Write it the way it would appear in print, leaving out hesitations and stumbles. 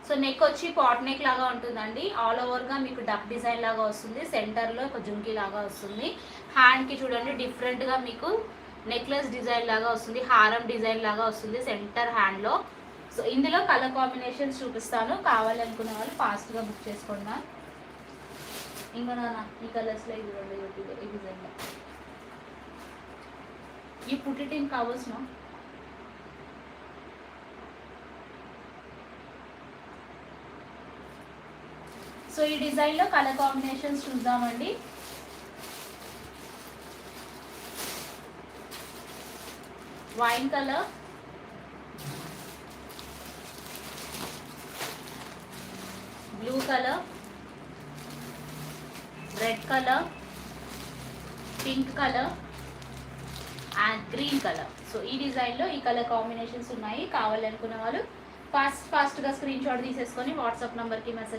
So neck వచ్చి pot neck లాగా ఉంటుందండి. ఆల్ ఓవర్గా మీకు డక్ డిజైన్ లాగా వస్తుంది. సెంటర్లో ఒక జుంకీ లాగా వస్తుంది. హ్యాండ్కి చూడండి డిఫరెంట్గా మీకు నెక్లెస్ డిజైన్ లాగా వస్తుంది, హారం డిజైన్ లాగా వస్తుంది సెంటర్ హ్యాండ్లో. సో ఇందులో కలర్ కాంబినేషన్స్ చూపిస్తాను, కావాలనుకునే వాళ్ళు ఫాస్ట్గా బుక్ చేసుకోండి. ఇంకా నాన్న ఈ కలర్స్లో ఇది చూడండి, ఈ డిజైన్లో ఈ put it in covers no. So ఈ డిజైన్లో కలర్ కాంబినేషన్స్ చూద్దామండి. Wine colour, blue colour, red colour, pink colour and green colour. So ఈ డిజైన్లో ఈ కలర్ కాంబినేషన్స్ ఉన్నాయి. కావాలనుకున్న వాళ్ళు ఫాస్ట్గా స్క్రీన్ షాట్ తీసేసుకొని వాట్సాప్ నెంబర్కి మెసేజ్